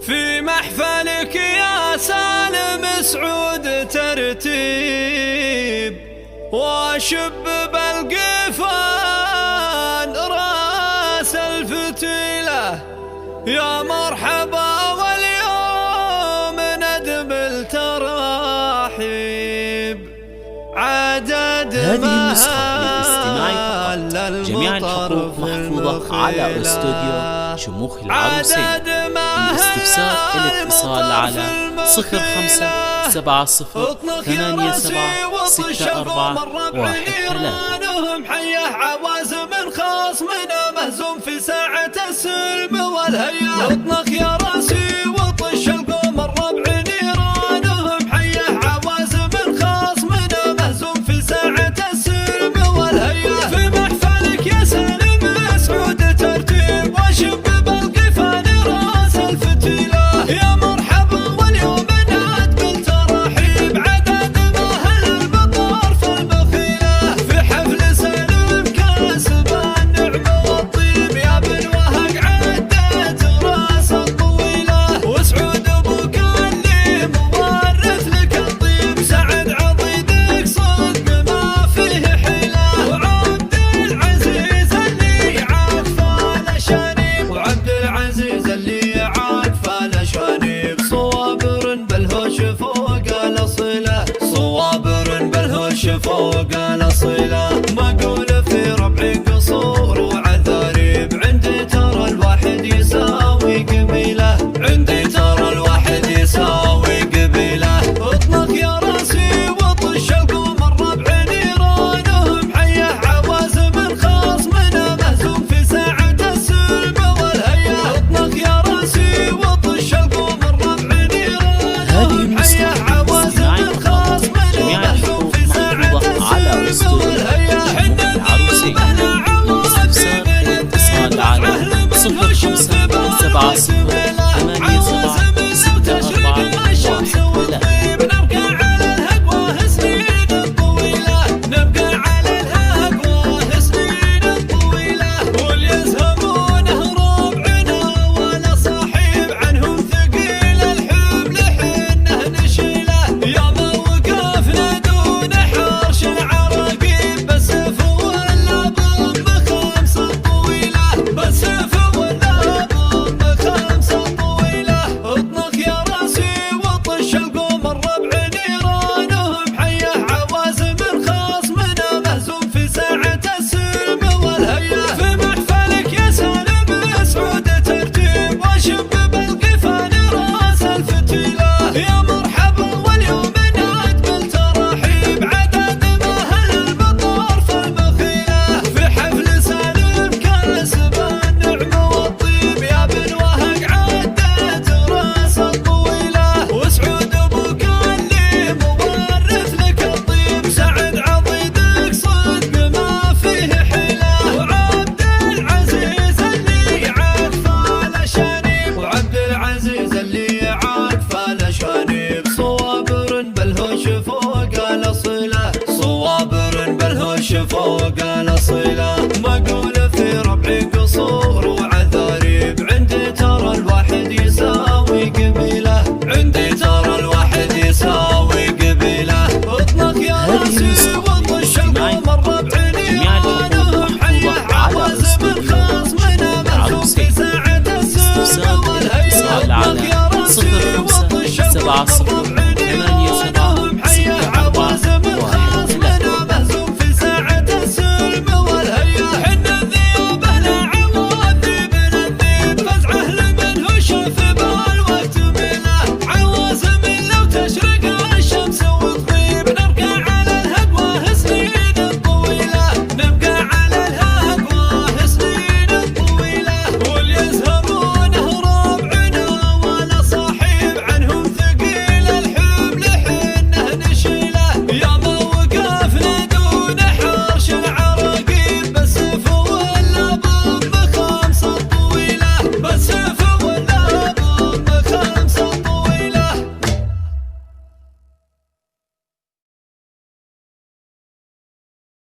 في محفلك يا سالم سعود ترتيب واشب بالقفان راس الفتيلة يا مرحبا واليوم ندب التراحيب عدد هذه النسخة للاستماع فقط. جميع الحقوق محفوظة على استوديو شموخ العروسين. للاستفسار الاتصال على 0570876413. حيه عوازم خاص من مهزوم في ساعة السلم والهيا اطلق يا راسي وطش القوم الربع نيرانهم حيه عوازم خاص من مهزوم في ساعة السلم والهيا في محفلك يا سالم سعود ترتيب وشب بالقفان راس الفتيلة يا مرحبا واليوم نادب التراحيب عدد ماهل المطار في البخيلة في حفل سالم كاسب النعمة والطيب يا بن وهق عدت راس الطويلة وسعود ابوك اللي مورث لك الطيب سعد عضيدك صدق ما فيه حيلة وعبد العزيز اللي عاكف الاشانيب وعبد العزيز اللي عاكف الاشانيب صوابر بالهوش فوق الاصيلة صوابر بالهوش فوق الاصيلة مقول في ربع قصور وعذاريب عندي ترى الواحد يساوي قبيلة عندي ترى الواحد يساوي قبيلة اطلق يا راسي وطش القوم الربع نيرانهم حيه عوازم خاص من مهزوم في ساعة السلم والهيا اطلق يا راسي وطش القوم الربع نيرانهم حيه عوازم خاص من مهزوم في ساعة السلم والهيا حنا العروسين للاستفسار الاتصال على 0570876413. نبقى على الهقوة سنين الطويلة نبقى على الهقوة سنين الطويلة واللي يزهمونه ربعنا ولا صاحب عنهم ثقيل الحمل حنه نشيله يا ما وقفنا دون حرش العراقيب بالسيف ولا بخمسة طويلة بالسيف ولا بخمسة طويلة اطلق يا راسي وطش القوم الربع نيرانهم حيه عوازم خاص من مهزوم في ساعة السلم والهيا في محفلك يا سالم سعود ترتيب وشب بالقفان راس الفتيلة يا مرحبا واليوم نادب التراحيب عدد ماهل المطار في البخيلة في حفل سالم كاسب النعمة والطيب يا بن وهق عدت راس الطويلة وسعود ابوك اللي مورث لك الطيب سعد عضيدك صدق ما فيه حيلة وعبد العزيز اللي عاكف الاشانيب وعبد العزيز اللي عاكف الاشانيب صوابر بالهوش فوق الاصيلة صوابر بالهوش فوق الاصيلة مقول في ربع قصور وعذاريب عندي ترى الواحد يساوي قبيلة عندي ترى الواحد يساوي قبيلة اطلق يا راسي وطش القوم الربع نيرانهم حيه عوازم خاص من مهزوم في ساعة السلم والهيا اطلق يا راسي وطش القوم الربع